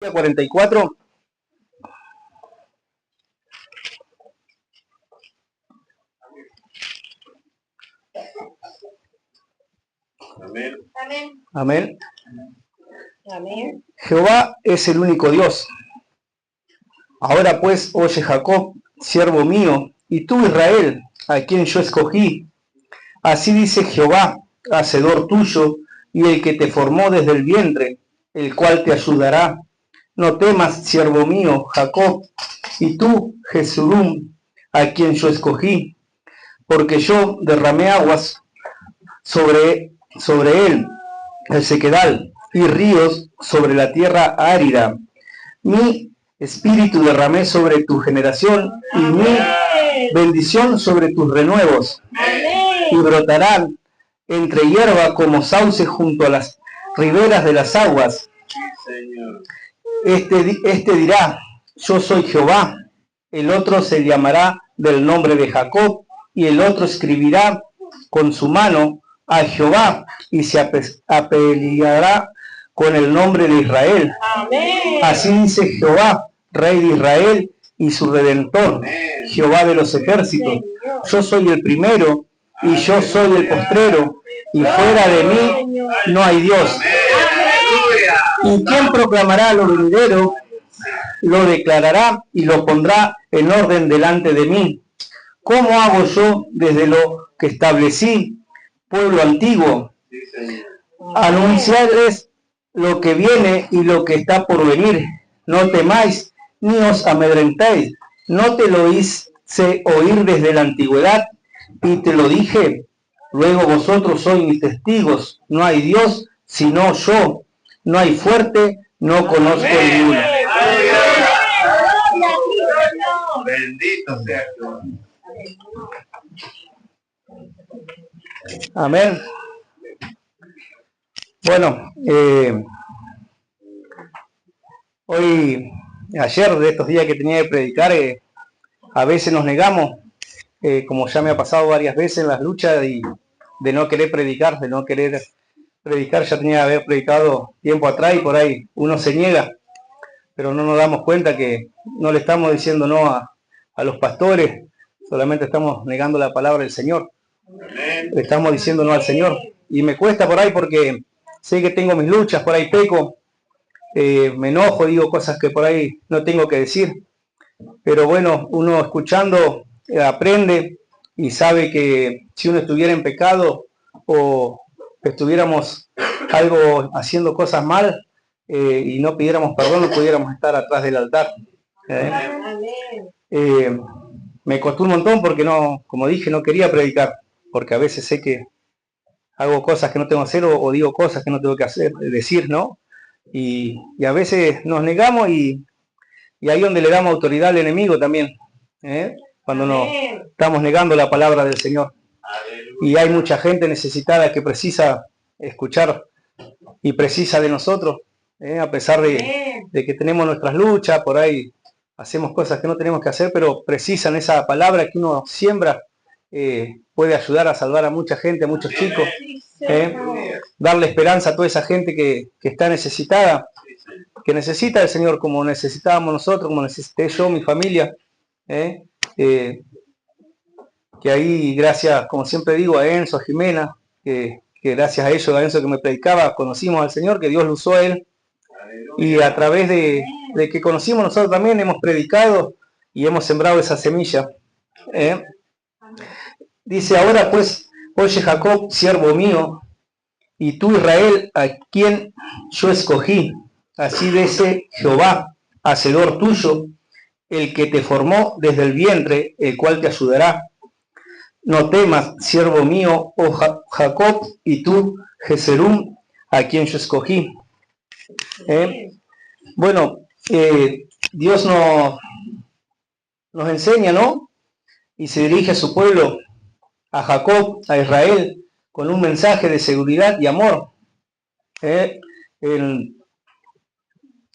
44. Amén. Amén. Amén. Jehová es el único Dios. Ahora pues, oye Jacob, siervo mío, y tú Israel, a quien yo escogí. Así dice Jehová, hacedor tuyo, y el que te formó desde el vientre, el cual te ayudará. No temas, siervo mío, Jacob, y tú, Jesurum, a quien yo escogí, porque yo derramé aguas sobre él, el sequedal, y ríos sobre la tierra árida. Mi espíritu derramé sobre tu generación, y mi bendición sobre tus renuevos. Y brotarán entre hierba como sauce junto a las riberas de las aguas. Este dirá, yo soy Jehová. El otro se llamará del nombre de Jacob, y el otro escribirá con su mano a Jehová, y se apellidará con el nombre de Israel. Amén. Así dice Jehová, Rey de Israel y su Redentor, Jehová de los ejércitos. Yo soy el primero y yo soy el postrero, y fuera de mí no hay Dios. ¿Y quién proclamará lo venidero? Lo declarará y lo pondrá en orden delante de mí. ¿Cómo hago yo desde lo que establecí, pueblo antiguo? Anunciarles lo que viene y lo que está por venir. No temáis ni os amedrentéis. No te lo hice oír desde la antigüedad y te lo dije. Luego vosotros sois mis testigos. No hay Dios sino yo. No hay fuerte, no conozco ninguno. Bendito sea Dios. Amén. Bueno, ayer de estos días que tenía que predicar, a veces nos negamos, como ya me ha pasado varias veces en las luchas, de no querer predicar, ya tenía que haber predicado tiempo atrás y por ahí uno se niega, pero no nos damos cuenta que no le estamos diciendo no a los pastores, solamente estamos negando la palabra del Señor. Le estamos diciendo no al Señor. Y me cuesta por ahí porque sé que tengo mis luchas, por ahí peco, me enojo, digo cosas que por ahí no tengo que decir. Pero bueno, uno escuchando aprende y sabe que si uno estuviera en pecado o estuviéramos haciendo cosas mal y no pidiéramos perdón, no pudiéramos estar atrás del altar. Me costó un montón porque no, como dije, no quería predicar, porque a veces sé que hago cosas que no tengo que hacer o digo cosas que no tengo que decir, ¿no? Y a veces nos negamos y ahí donde le damos autoridad al enemigo también, cuando nos estamos negando la palabra del Señor. Y hay mucha gente necesitada que precisa escuchar y precisa de nosotros, a pesar de que tenemos nuestras luchas, por ahí hacemos cosas que no tenemos que hacer, pero precisan esa palabra que uno siembra, puede ayudar a salvar a mucha gente, a muchos chicos, darle esperanza a toda esa gente que está necesitada, que necesita el Señor como necesitábamos nosotros, como necesité yo, mi familia, que ahí gracias, como siempre digo, a Enzo, a Jimena, que gracias a ellos, a Enzo que me predicaba, conocimos al Señor, que Dios lo usó a él, y a través de que conocimos nosotros también hemos predicado y hemos sembrado esa semilla. Dice, ahora pues, oye Jacob, siervo mío, y tú Israel, a quien yo escogí. Así dice Jehová, hacedor tuyo, el que te formó desde el vientre, el cual te ayudará. No temas, siervo mío, oh Jacob, y tú, Jesurum, a quien yo escogí. Bueno, Dios nos enseña, ¿no? Y se dirige a su pueblo, a Jacob, a Israel, con un mensaje de seguridad y amor.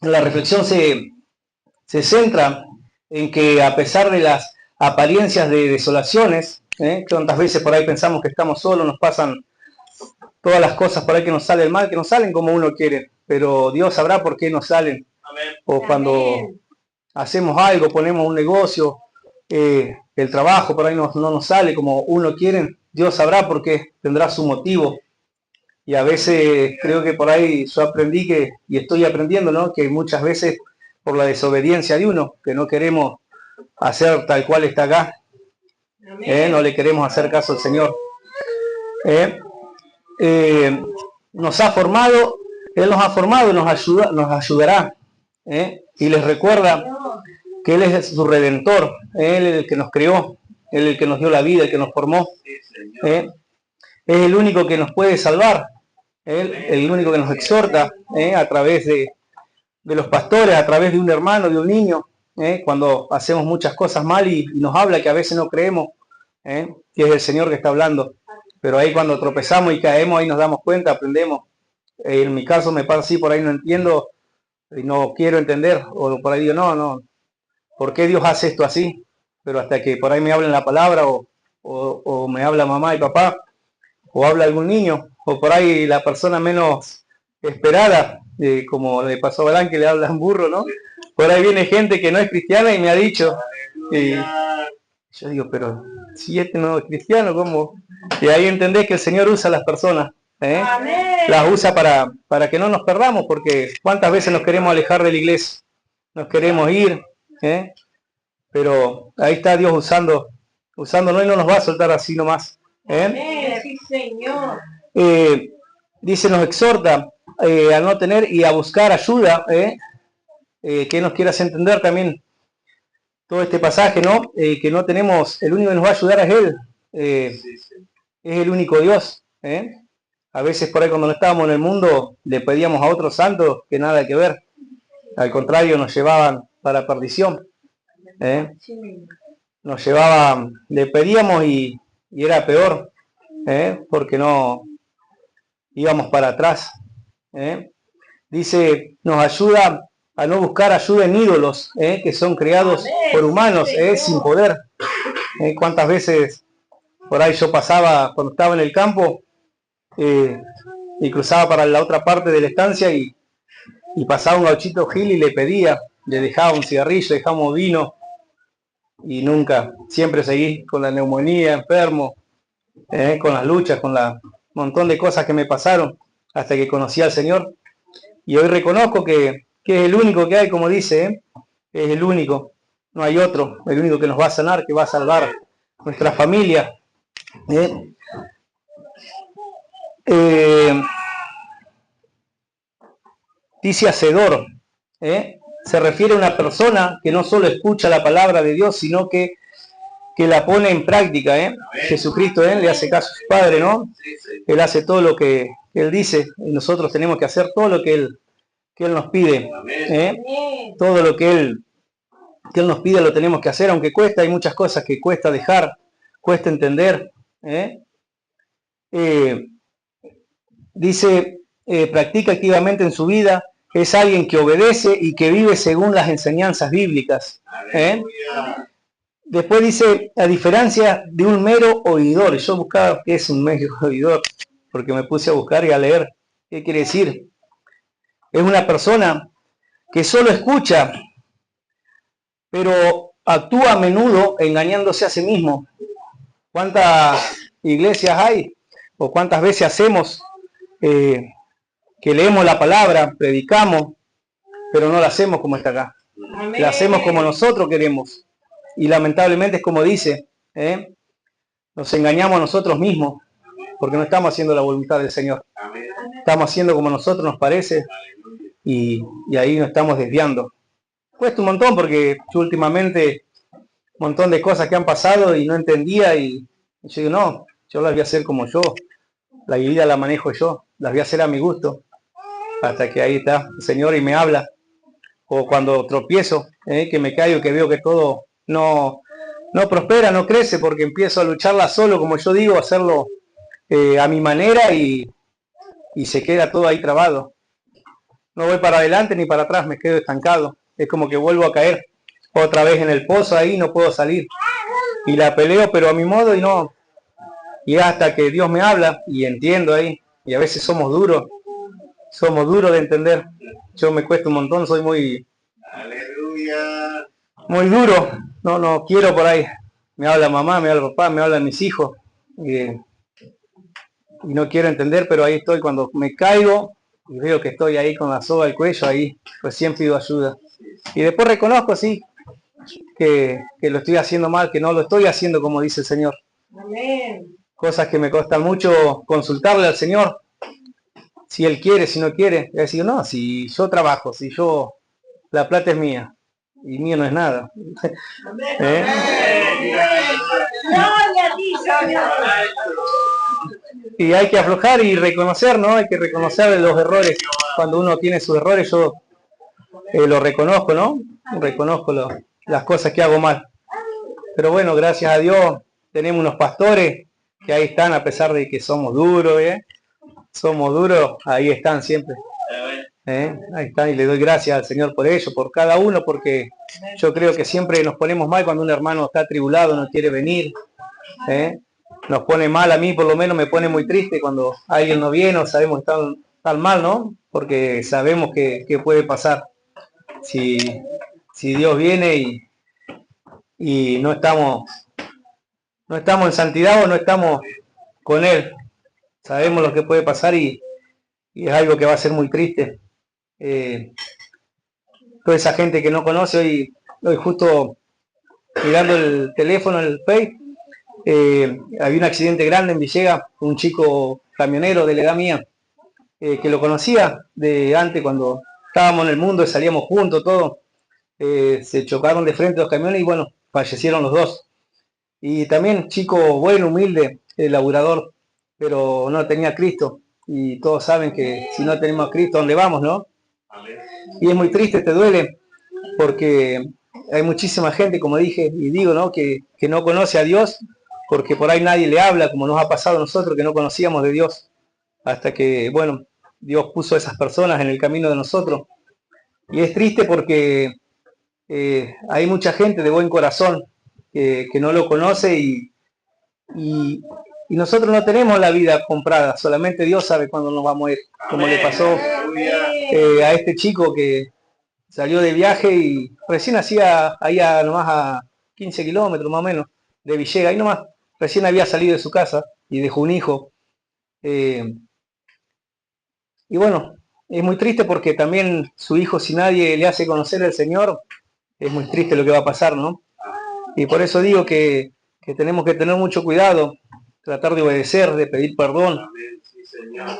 La reflexión se centra en que a pesar de las apariencias de desolaciones, tantas veces por ahí pensamos que estamos solos, nos pasan todas las cosas por ahí que nos salen mal, que no salen como uno quiere, pero Dios sabrá por qué nos salen. o cuando Amén. hacemos algo, ponemos un negocio, el trabajo por ahí no nos sale como uno quiere, Dios sabrá por qué, tendrá su motivo. Y a veces creo que por ahí yo aprendí y estoy aprendiendo, ¿no? Que muchas veces por la desobediencia de uno, que no queremos hacer tal cual está acá, no le queremos hacer caso al Señor. Nos ha formado, Él nos ha formado y nos ayudará. Y les recuerda que Él es su Redentor, Él es el que nos creó, Él es el que nos dio la vida, el que nos formó. Es el único que nos puede salvar, Él es el único que nos exhorta a través de los pastores, a través de un hermano, de un niño, cuando hacemos muchas cosas mal y nos habla que a veces no creemos, que es el Señor que está hablando. Pero ahí cuando tropezamos y caemos, ahí nos damos cuenta, aprendemos. En mi caso me pasa así, por ahí no entiendo y no quiero entender, o por ahí digo, no, ¿por qué Dios hace esto así? Pero hasta que por ahí me hablen la palabra, o me habla mamá y papá, o habla algún niño, o por ahí la persona menos esperada, como le pasó a Balán, que le hablan burro, ¿no? Por ahí viene gente que no es cristiana y me ha dicho, y yo digo, pero si este no es cristiano, ¿cómo? Y ahí entendés que el Señor usa a las personas, las usa para que no nos perdamos, porque cuántas veces nos queremos alejar de la iglesia, nos queremos ir, pero ahí está Dios usándonos y no nos va a soltar así nomás. Sí, Señor. Dice, nos exhorta a no tener y a buscar ayuda, que nos quieras entender también todo este pasaje, ¿no? Que no tenemos, el único que nos va a ayudar es Él, es el único Dios. A veces por ahí cuando no estábamos en el mundo le pedíamos a otros santos que nada que ver, al contrario nos llevaban para perdición, nos llevaban, le pedíamos y era peor, porque no íbamos para atrás. Dice, nos ayuda a no buscar ayuda en ídolos, que son creados por humanos, sin poder. Cuántas veces por ahí yo pasaba cuando estaba en el campo y cruzaba para la otra parte de la estancia y pasaba un gauchito gil y le pedía, le dejaba un cigarrillo, dejamos vino y nunca, siempre seguí con la neumonía, enfermo, con las luchas, con la montón de cosas que me pasaron hasta que conocí al Señor. Y hoy reconozco que es el único que hay, como dice, es el único, no hay otro, el único que nos va a sanar, que va a salvar nuestra familia. Dice hacedor, se refiere a una persona que no solo escucha la palabra de Dios, sino que la pone en práctica. Jesucristo le hace caso a su Padre, ¿no? Él hace todo lo que Él dice y nosotros tenemos que hacer todo lo que Él nos pide. Todo lo que Él nos pide lo tenemos que hacer, aunque cuesta, hay muchas cosas que cuesta dejar, cuesta entender. Dice, practica activamente en su vida, es alguien que obedece y que vive según las enseñanzas bíblicas. Después dice, a diferencia de un mero oidor, yo buscaba qué es un mero oidor, porque me puse a buscar y a leer qué quiere decir. Es una persona que solo escucha, pero actúa a menudo engañándose a sí mismo. ¿Cuántas iglesias hay? ¿O cuántas veces hacemos que leemos la palabra, predicamos, pero no la hacemos como está acá? Amén. La hacemos como nosotros queremos. Y lamentablemente es como dice, nos engañamos a nosotros mismos, porque no estamos haciendo la voluntad del Señor. Estamos haciendo como a nosotros nos parece, y ahí nos estamos desviando. Cuesta un montón, porque yo últimamente, un montón de cosas que han pasado y no entendía, y yo digo, no, yo las voy a hacer como yo, la vida la manejo yo, las voy a hacer a mi gusto, hasta que ahí está el Señor y me habla. O cuando tropiezo, que me caigo, que veo que todo no prospera, no crece, porque empiezo a lucharla solo, como yo digo, a hacerlo a mi manera y se queda todo ahí trabado. No voy para adelante ni para atrás, me quedo estancado. Es como que vuelvo a caer otra vez en el pozo ahí, no puedo salir. Y la peleo, pero a mi modo y no. Y hasta que Dios me habla y entiendo ahí. Y a veces somos duros. somos duros de entender. Yo me cuesta un montón, soy Aleluya. muy duro. No quiero por ahí. Me habla mamá, me habla papá, me hablan mis hijos. Y no quiero entender, pero ahí estoy. Cuando me caigo y veo que estoy ahí con la soga al cuello, ahí recién pido ayuda. Y después reconozco, sí, que lo estoy haciendo mal, que no lo estoy haciendo como dice el Señor. Amén. Cosas que me cuesta mucho consultarle al Señor. Si Él quiere, si no quiere. Y decir, no, si yo trabajo, si yo, la plata es mía. Y mío no es nada. ¿Eh? Gloria a ti, Señor. Y hay que aflojar y reconocer, ¿no? Hay que reconocer los errores. Cuando uno tiene sus errores, yo lo reconozco, ¿no? Reconozco las cosas que hago mal. Pero bueno, gracias a Dios tenemos unos pastores que ahí están, a pesar de que somos duros, ¿eh? Somos duros, ahí están siempre. Ahí están, y le doy gracias al Señor por ello, por cada uno, porque yo creo que siempre nos ponemos mal cuando un hermano está atribulado, no quiere venir. Nos pone mal, a mí por lo menos me pone muy triste cuando alguien no viene o sabemos que están mal, ¿no? Porque sabemos que puede pasar. Si Dios viene y no estamos en santidad o no estamos con Él, sabemos lo que puede pasar y es algo que va a ser muy triste. Toda esa gente que no conoce, hoy justo mirando el teléfono, el Face, había un accidente grande en Villegas, un chico camionero de la edad mía, que lo conocía de antes cuando estábamos en el mundo y salíamos juntos, todo. Se chocaron de frente los camiones y bueno, fallecieron los dos. Y también chico bueno, humilde, laburador, pero no tenía a Cristo. Y todos saben que si no tenemos a Cristo, ¿dónde vamos, no? Y es muy triste, te duele, porque hay muchísima gente, como dije y digo, ¿no? Que no conoce a Dios, porque por ahí nadie le habla, como nos ha pasado a nosotros que no conocíamos de Dios, hasta que, bueno, Dios puso a esas personas en el camino de nosotros. Y es triste porque hay mucha gente de buen corazón que no lo conoce y nosotros no tenemos la vida comprada, solamente Dios sabe cuándo nos vamos a ir, como le pasó a este chico que salió de viaje y recién hacía ahí nomás a 15 kilómetros más o menos de Villegas, ahí nomás, recién había salido de su casa y dejó un hijo. Y bueno, es muy triste porque también su hijo, si nadie le hace conocer al Señor, es muy triste lo que va a pasar, ¿no? Y por eso digo que tenemos que tener mucho cuidado, tratar de obedecer, de pedir perdón.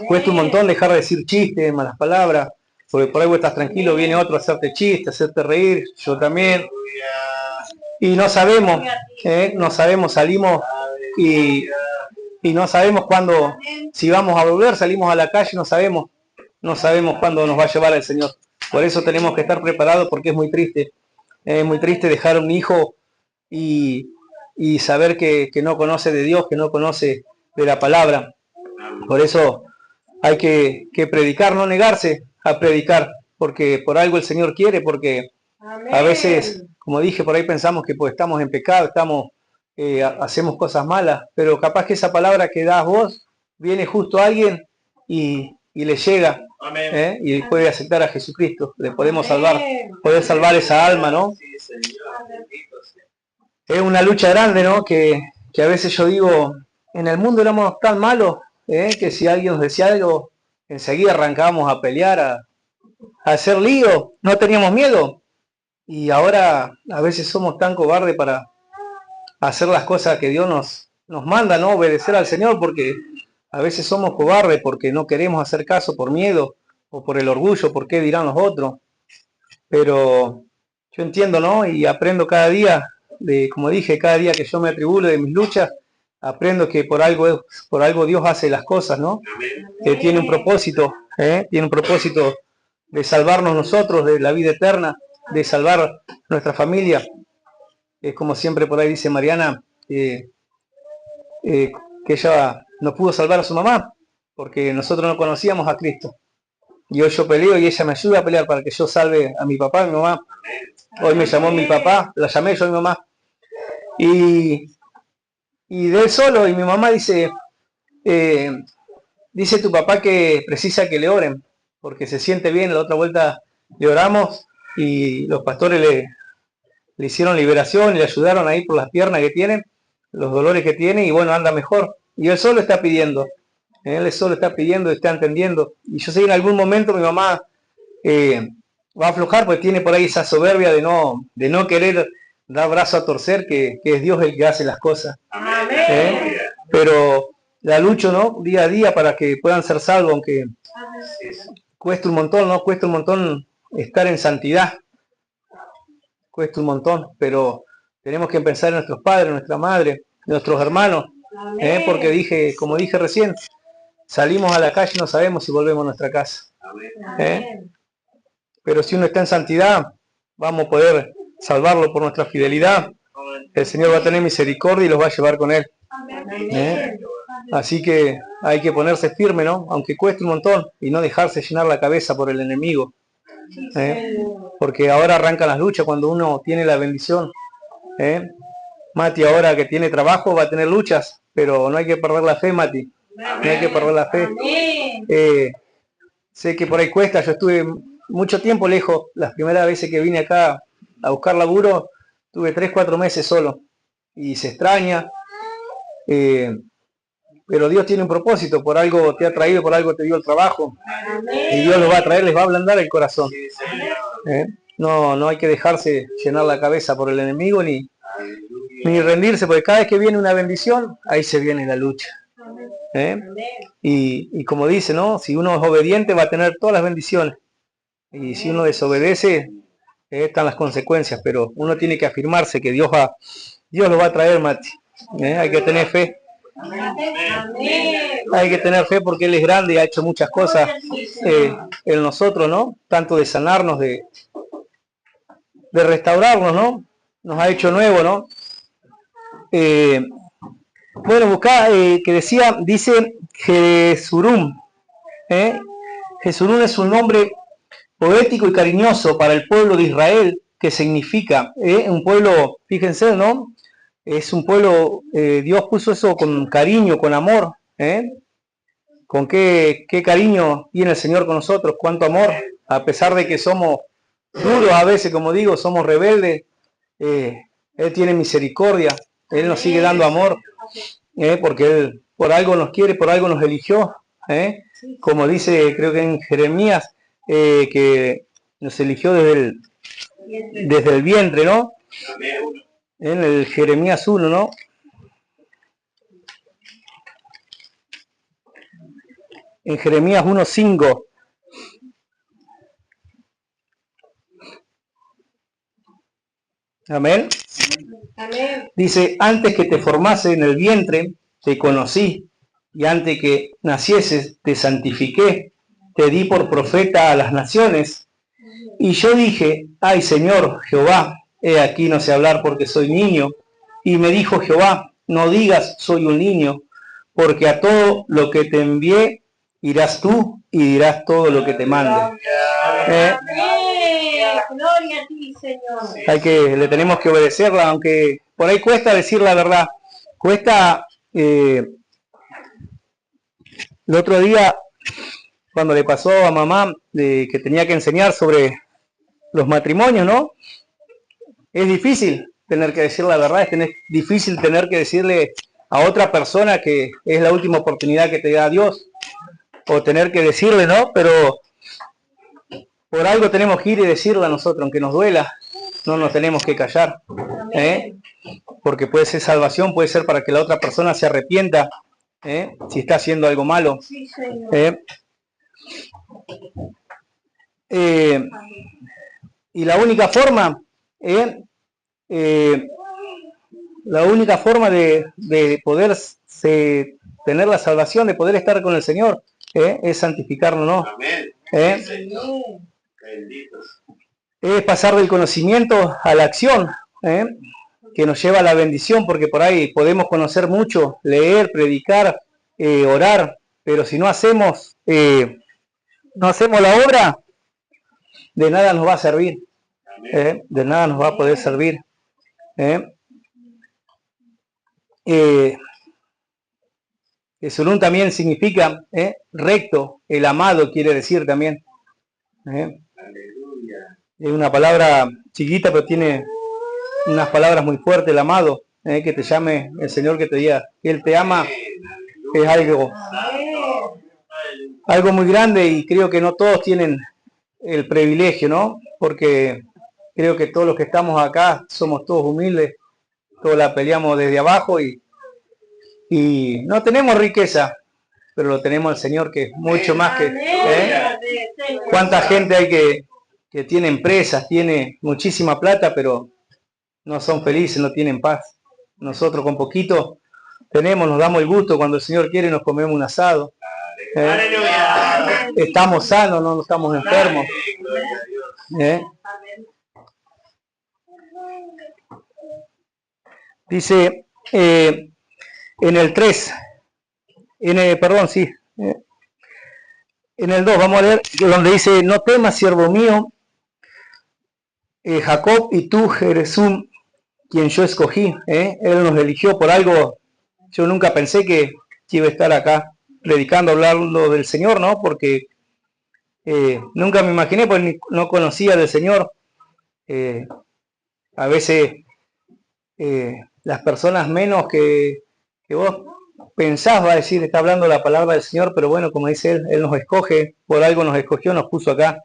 Cuesta un montón dejar de decir chistes, malas palabras, porque por ahí vos estás tranquilo, viene otro a hacerte chistes, a hacerte reír, yo también. Y no sabemos, salimos y no sabemos cuándo, si vamos a volver, salimos a la calle, no sabemos cuándo nos va a llevar el Señor. Por eso tenemos que estar preparados, porque es muy triste dejar un hijo y saber que no conoce de Dios, que no conoce de la palabra. Por eso hay que predicar, no negarse a predicar, porque por algo el Señor quiere, porque a veces, como dije, por ahí pensamos que pues estamos en pecado, hacemos cosas malas, pero capaz que esa palabra que das vos, viene justo a alguien y le llega, y puede aceptar a Jesucristo, le podemos poder salvar esa alma, ¿no? Es una lucha grande, ¿no? Que a veces yo digo, en el mundo éramos tan malos, que si alguien nos decía algo, enseguida arrancábamos a pelear, a hacer lío, no teníamos miedo. Y ahora a veces somos tan cobardes para hacer las cosas que Dios nos manda, ¿no? Obedecer al Señor, porque a veces somos cobardes porque no queremos hacer caso por miedo o por el orgullo, por qué dirán los otros. Pero yo entiendo, ¿no? Y aprendo cada día, como dije, cada día que yo me atribulo de mis luchas, aprendo que por algo Dios hace las cosas, ¿no? Que tiene un propósito, de salvarnos nosotros de la vida eterna, de salvar nuestra familia. Es como siempre por ahí dice Mariana, que ella no pudo salvar a su mamá, porque nosotros no conocíamos a Cristo. Y hoy yo peleo y ella me ayuda a pelear para que yo salve a mi papá, a mi mamá. Hoy me llamó mi papá, la llamé yo a mi mamá. Y de él solo, y mi mamá dice tu papá que precisa que le oren. porque se siente bien. La otra vuelta le oramos y los pastores le hicieron liberación y le ayudaron ahí por las piernas que tiene, los dolores que tiene, y bueno, anda mejor. Y él solo está pidiendo, él solo está pidiendo, está entendiendo. Y yo sé que en algún momento mi mamá va a aflojar, porque tiene por ahí esa soberbia de no querer dar brazo a torcer, que es Dios el que hace las cosas. Amén. Pero la lucho, ¿no? Día a día para que puedan ser salvos, aunque cuesta un montón, ¿no? Cuesta un montón estar en santidad. Cuesta un montón, pero tenemos que pensar en nuestros padres, nuestra madre, en nuestros hermanos, porque como dije recién, salimos a la calle y no sabemos si volvemos a nuestra casa. Pero si uno está en santidad, vamos a poder salvarlo por nuestra fidelidad. El Señor va a tener misericordia y los va a llevar con Él. Así que hay que ponerse firme, ¿no? Aunque cueste un montón, y no dejarse llenar la cabeza por el enemigo. Porque ahora arrancan las luchas cuando uno tiene la bendición. Mati ahora que tiene trabajo va a tener luchas, pero no hay que perder la fe, Mati. No hay que perder la fe. Sé que por ahí cuesta. Yo estuve mucho tiempo lejos. Las primeras veces que vine acá a buscar laburo, tuve 3-4 meses solo. Y se extraña. Pero Dios tiene un propósito. Por algo te ha traído, por algo te dio el trabajo. Y Dios los va a traer, les va a ablandar el corazón. No hay que dejarse llenar la cabeza por el enemigo ni rendirse, porque cada vez que viene una bendición, ahí se viene la lucha. Y como dice, ¿no? Si uno es obediente va a tener todas las bendiciones. Y si uno desobedece, están las consecuencias. Pero uno tiene que afirmarse que Dios lo va a traer, Mati. Hay que tener fe. Hay que tener fe porque Él es grande y ha hecho muchas cosas en nosotros, ¿no? Tanto de sanarnos, de restaurarnos, ¿no? Nos ha hecho nuevo, ¿no? Bueno, buscá que dice Jesurún. Jesurún es un nombre poético y cariñoso para el pueblo de Israel, que significa un pueblo, fíjense, ¿no? Es un pueblo, Dios puso eso con cariño, con amor. Con qué cariño tiene el Señor con nosotros, cuánto amor, a pesar de que somos duros a veces, como digo, somos rebeldes. Él tiene misericordia, Él nos sigue dando amor, porque Él por algo nos quiere, por algo nos eligió. Como dice, creo que en Jeremías, que nos eligió desde el vientre, ¿no? En el Jeremías 1, ¿no? En Jeremías 1:5. Amén. Dice, antes que te formase en el vientre, te conocí, y antes que nacieses, te santifiqué, te di por profeta a las naciones. Y yo dije, ay Señor Jehová, he aquí no sé hablar porque soy niño. Y me dijo Jehová, no digas soy un niño, porque a todo lo que te envié irás tú y dirás todo lo que te mande. Gloria a ti, Señor. Le tenemos que obedecerla, aunque por ahí cuesta decir la verdad. Cuesta. El otro día, cuando le pasó a mamá que tenía que enseñar sobre los matrimonios, ¿no? Es difícil tener que decir la verdad, es difícil tener que decirle a otra persona que es la última oportunidad que te da Dios, o tener que decirle, ¿no? Pero por algo tenemos que ir y decirlo a nosotros, aunque nos duela, no nos tenemos que callar, porque puede ser salvación, puede ser para que la otra persona se arrepienta, si está haciendo algo malo. Y la única forma, de poder tener la salvación, de poder estar con el Señor, es santificarnos, ¿no? Es pasar del conocimiento a la acción, que nos lleva a la bendición, porque por ahí podemos conocer mucho, leer, predicar, orar, pero si no hacemos la obra, de nada nos va a servir, de nada nos va a poder servir. Jesurún también significa recto, el amado quiere decir también, Aleluya. Es una palabra chiquita, pero tiene unas palabras muy fuertes, el amado, que te llame el Señor, que te diga que Él te ama, es algo muy grande, y creo que no todos tienen el privilegio, ¿no? Porque creo que todos los que estamos acá somos todos humildes, todos la peleamos desde abajo y no tenemos riqueza, pero lo tenemos al Señor, que es mucho más que... ¿Cuánta gente hay que tiene empresas, tiene muchísima plata, pero no son felices, no tienen paz? Nosotros con poquito tenemos, nos damos el gusto, cuando el Señor quiere nos comemos un asado. Estamos sanos, no estamos enfermos. Dice en el 3, en el 2, vamos a leer donde dice: no temas, siervo mío, Jacob, y tú, Jerezum, quien yo escogí. Él nos eligió por algo. Yo nunca pensé que iba a estar acá predicando, hablando del Señor, ¿no? Porque nunca me imaginé, pues no conocía del Señor. A veces las personas menos que vos pensás va a decir, está hablando la palabra del Señor, pero bueno, como dice Él nos escoge, por algo nos escogió, nos puso acá.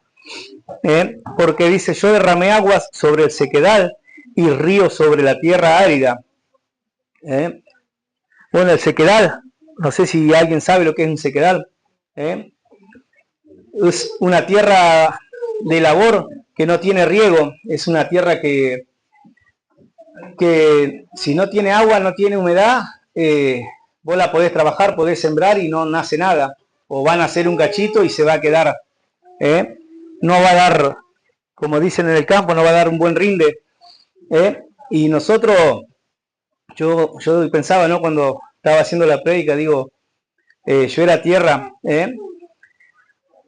Porque dice: yo derramé aguas sobre el sequedal y ríos sobre la tierra árida. Bueno, el sequedal, no sé si alguien sabe lo que es un sequedal. Es una tierra de labor que no tiene riego, es una tierra que si no tiene agua, no tiene humedad, vos la podés trabajar, podés sembrar y no nace nada, o van a hacer un cachito y se va a quedar, no va a dar, como dicen en el campo, no va a dar un buen rinde. Y nosotros, yo pensaba, ¿no? Cuando estaba haciendo la prédica, digo, yo era tierra,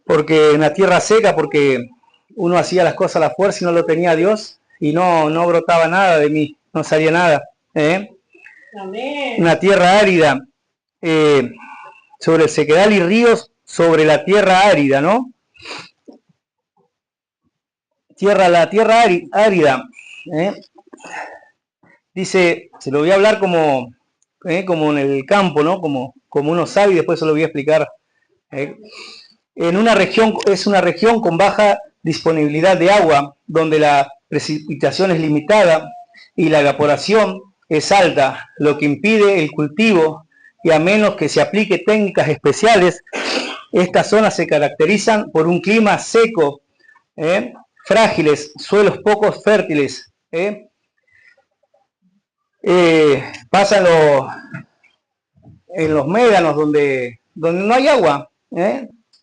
porque en la tierra seca, porque uno hacía las cosas a la fuerza y no lo tenía Dios, y no brotaba nada de mí, no salía nada. Una tierra árida, sobre el sequedal y ríos sobre la tierra árida, ¿no? La tierra árida, dice, se lo voy a hablar como en el campo, ¿no? Como uno sabe, y después se lo voy a explicar. En una región, es una región con baja disponibilidad de agua, donde la precipitación es limitada y la evaporación es alta, lo que impide el cultivo, y a menos que se aplique técnicas especiales, estas zonas se caracterizan por un clima seco, frágiles, suelos poco fértiles. Pasan en los médanos donde no hay agua,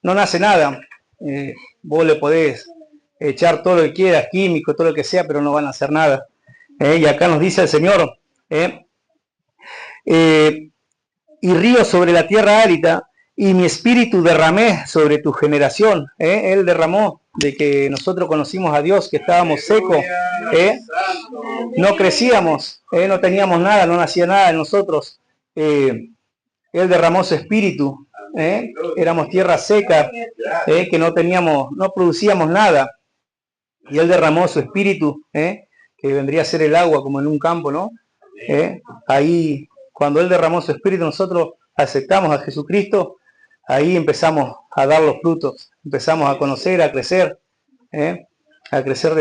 no nace nada. Vos le podés echar todo lo que quieras, químico, todo lo que sea, pero no van a hacer nada. Y acá nos dice el Señor, y río sobre la tierra árida, y mi espíritu derramé sobre tu generación. Él derramó de que nosotros conocimos a Dios, que estábamos secos, no crecíamos, no teníamos nada, no nacía nada en nosotros. Él derramó su espíritu, éramos tierra seca, que no producíamos nada, y Él derramó su espíritu, que vendría a ser el agua, como en un campo, ¿no? Ahí, cuando Él derramó su espíritu, nosotros aceptamos a Jesucristo. Ahí empezamos a dar los frutos, empezamos a conocer, a crecer de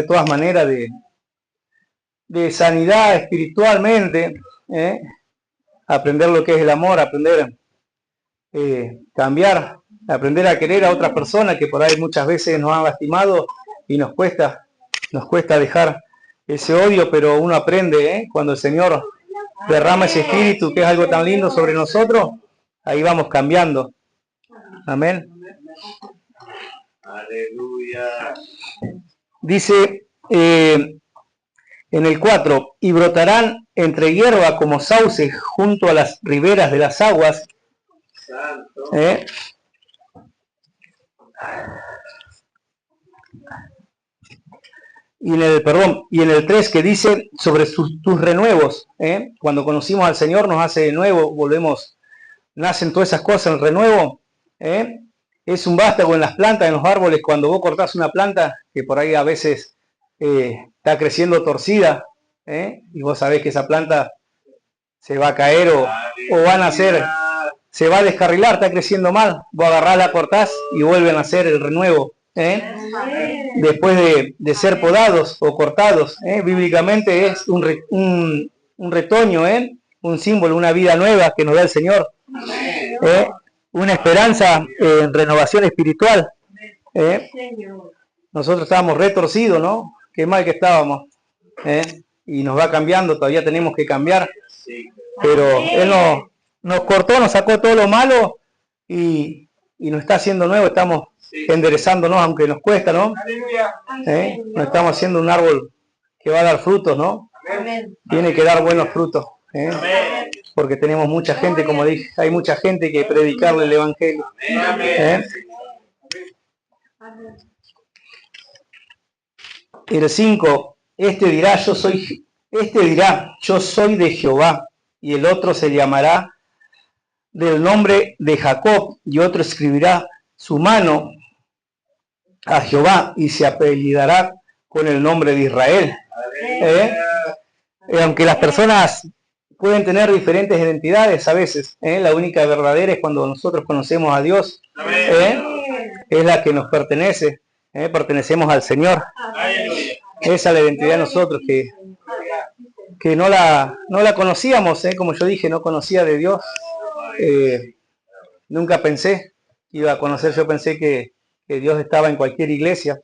todas maneras, de sanidad espiritualmente, aprender lo que es el amor, aprender cambiar, aprender a querer a otras personas que por ahí muchas veces nos han lastimado y nos cuesta dejar ese odio, pero uno aprende, cuando el Señor derrama ese espíritu, que es algo tan lindo sobre nosotros, ahí vamos cambiando. Amén. Aleluya. Dice en el 4, y brotarán entre hierba como sauces junto a las riberas de las aguas. Santo. Y en el 3 que dice sobre tus renuevos, cuando conocimos al Señor nos hace de nuevo, nacen todas esas cosas, el renuevo, es un vástago en las plantas, en los árboles, cuando vos cortás una planta, que por ahí a veces está creciendo torcida, y vos sabés que esa planta se va a caer o van a hacer, se va a descarrilar, está creciendo mal, vos agarrás, la cortás y vuelven a hacer el renuevo. Después de ser podados o cortados, bíblicamente es un retoño, un símbolo, una vida nueva que nos da el Señor, una esperanza en renovación espiritual. Nosotros estábamos retorcidos, ¿no? Qué mal que estábamos, y nos va cambiando, todavía tenemos que cambiar, pero Él nos cortó, nos sacó todo lo malo y nos está haciendo nuevo, estamos enderezándonos, aunque nos cuesta, ¿no? Nos estamos haciendo un árbol que va a dar frutos, ¿no? Tiene que dar buenos frutos, porque tenemos mucha gente, como dije, hay mucha gente que predicarle el Evangelio. El 5, este dirá, yo soy de Jehová, y el otro se llamará del nombre de Jacob, y otro escribirá su mano a Jehová y se apellidará con el nombre de Israel. Aunque las personas pueden tener diferentes identidades a veces, la única verdadera es cuando nosotros conocemos a Dios, es la que nos pertenece, pertenecemos al Señor. Esa es la identidad de nosotros, que no la conocíamos, como yo dije, no conocía de Dios. Nunca pensé que iba a conocer, yo pensé que Dios estaba en cualquier iglesia.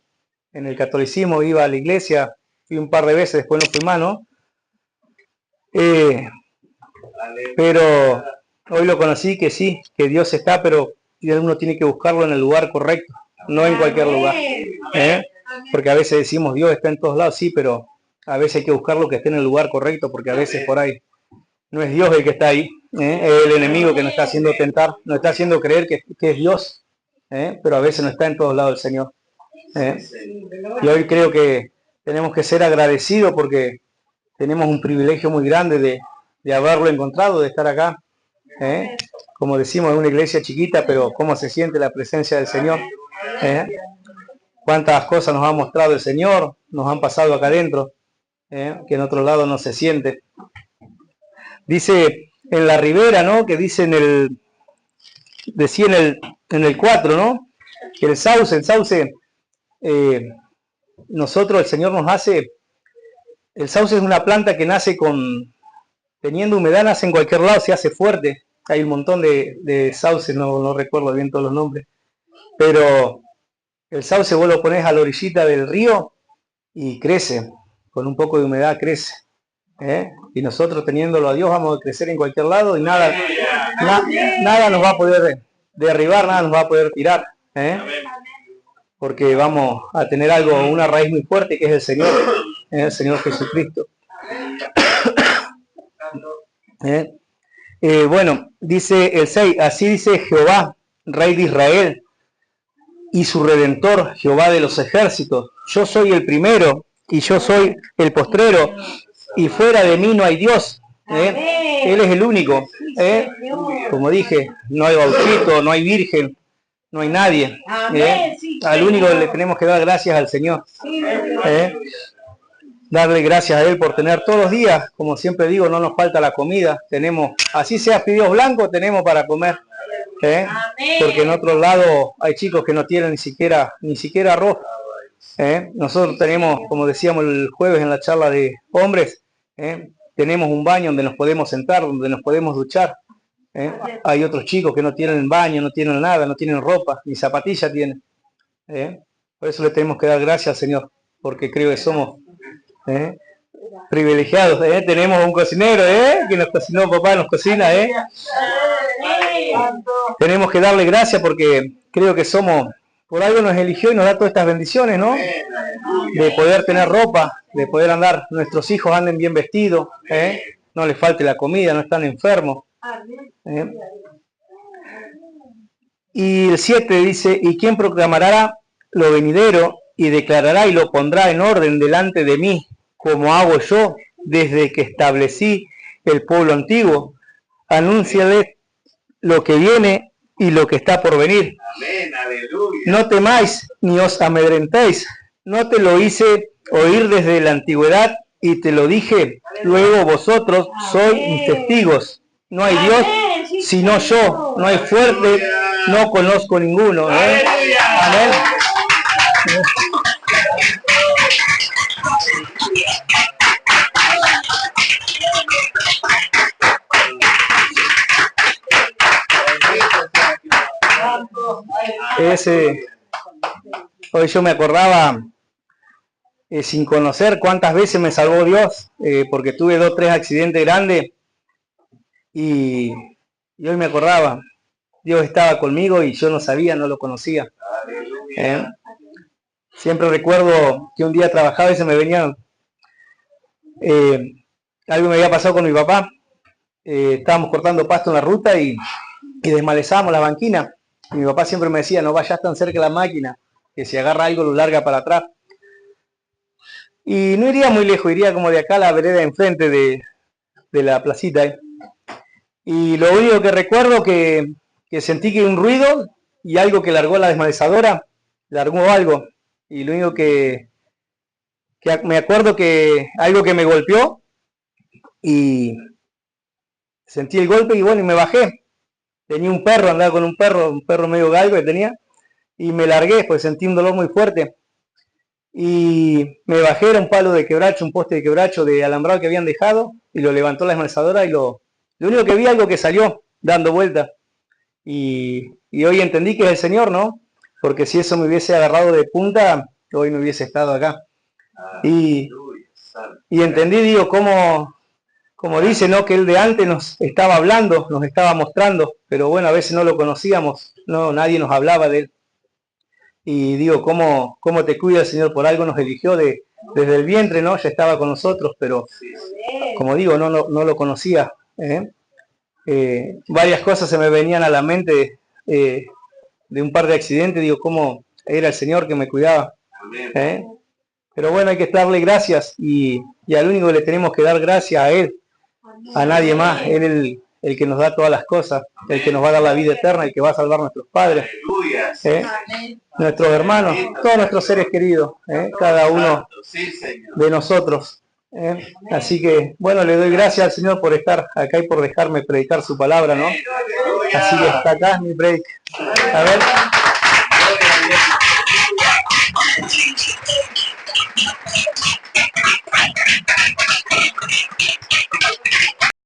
En el catolicismo iba a la iglesia, fui un par de veces, después no fui más, ¿no? Pero hoy lo conocí que sí, que Dios está, pero uno tiene que buscarlo en el lugar correcto, no en cualquier lugar. Porque a veces decimos Dios está en todos lados, sí, pero a veces hay que buscarlo que esté en el lugar correcto, porque a veces por ahí no es Dios el que está ahí, es el enemigo que nos está haciendo tentar, nos está haciendo creer que es Dios, pero a veces no está en todos lados el Señor. Y hoy creo que tenemos que ser agradecidos porque tenemos un privilegio muy grande de haberlo encontrado, de estar acá. Como decimos, es una iglesia chiquita, pero cómo se siente la presencia del Señor. Cuántas cosas nos ha mostrado el Señor, nos han pasado acá adentro, que en otro lado no se siente. Dice en la ribera, ¿no? Que dice decía en el 4, ¿no? Que el sauce, nosotros, el Señor nos hace, el sauce es una planta que nace teniendo humedad, nace en cualquier lado, se hace fuerte. Hay un montón de sauces, no recuerdo bien todos los nombres, pero el sauce vos lo ponés a la orillita del río y crece, con un poco de humedad crece. Y nosotros teniéndolo a Dios vamos a crecer en cualquier lado y nada nos va a poder derribar, nada nos va a poder tirar, porque vamos a tener una raíz muy fuerte que es el Señor Jesucristo. Bueno, dice el 6, así dice Jehová, Rey de Israel, y su Redentor, Jehová de los ejércitos, yo soy el primero y yo soy el postrero, y fuera de mí no hay Dios. Él es el único. Como dije, no hay bautista, no hay virgen, no hay nadie. Al único le tenemos que dar gracias al Señor. Darle gracias a Él por tener todos los días, como siempre digo, no nos falta la comida. Tenemos, así sea fideos blancos, tenemos para comer. Porque en otros lados hay chicos que no tienen ni siquiera arroz. Nosotros tenemos, como decíamos el jueves en la charla de hombres, tenemos un baño donde nos podemos sentar, donde nos podemos duchar. Hay otros chicos que no tienen baño, no tienen nada, no tienen ropa, ni zapatillas tienen. Por eso le tenemos que dar gracias al Señor, porque creo que somos privilegiados. Tenemos un cocinero que nos cocinó, papá nos cocina. Tenemos que darle gracias porque creo que somos, por algo nos eligió y nos da todas estas bendiciones, ¿no? De poder tener ropa, de poder andar, nuestros hijos anden bien vestidos, no les falte la comida, no están enfermos. Y el 7 dice, ¿y quién proclamará lo venidero y declarará y lo pondrá en orden delante de mí, como hago yo desde que establecí el pueblo antiguo? Anúnciale lo que viene y lo que está por venir. Amén, aleluya. No temáis ni os amedrentéis. No te lo hice oír desde la antigüedad y te lo dije. Luego vosotros sois mis testigos. No hay Dios sino yo. No hay fuerte, no conozco ninguno. Amén. Hoy yo me acordaba, sin conocer cuántas veces me salvó Dios, porque tuve 2 o 3 accidentes grandes, y hoy me acordaba, Dios estaba conmigo y yo no sabía, no lo conocía. Siempre recuerdo que un día trabajaba y se me venía, algo me había pasado con mi papá. Estábamos cortando pasto en la ruta y desmalezábamos la banquina. Y mi papá siempre me decía, no vayas tan cerca de la máquina, que si agarra algo lo larga para atrás. Y no iría muy lejos, iría como de acá a la vereda enfrente de la placita. Y lo único que recuerdo que sentí que un ruido y algo que largó la desmalezadora, largó algo. Y lo único que me acuerdo que algo que me golpeó y sentí el golpe y bueno, y me bajé. Tenía un perro, andaba con un perro medio galgo que tenía, y me largué, pues sentí un dolor muy fuerte. Y me bajé, era un palo de quebracho, un poste de quebracho de alambrado que habían dejado, y lo levantó la desmalezadora y lo único que vi algo que salió dando vueltas. Y hoy entendí que es el Señor, ¿no? Porque si eso me hubiese agarrado de punta, hoy no hubiese estado acá. Y entendí, digo, como dice, ¿no? Que él de antes nos estaba hablando, nos estaba mostrando, pero bueno, a veces no lo conocíamos, no, nadie nos hablaba de él. Y digo, ¿cómo te cuida el Señor? Por algo nos eligió desde el vientre, ¿no? Ya estaba con nosotros, pero como digo, no lo conocía. Varias cosas se me venían a la mente de un par de accidentes, digo, ¿cómo era el Señor que me cuidaba? Pero bueno, hay que darle gracias y al único que le tenemos que dar gracias a Él, a nadie más. Él es el que nos da todas las cosas, el que nos va a dar la vida eterna, el que va a salvar a nuestros padres, nuestros hermanos, todos nuestros seres queridos, cada uno de nosotros. Así que, bueno, le doy gracias al Señor por estar acá y por dejarme predicar su palabra, ¿no? Así que hasta acá mi break. A ver.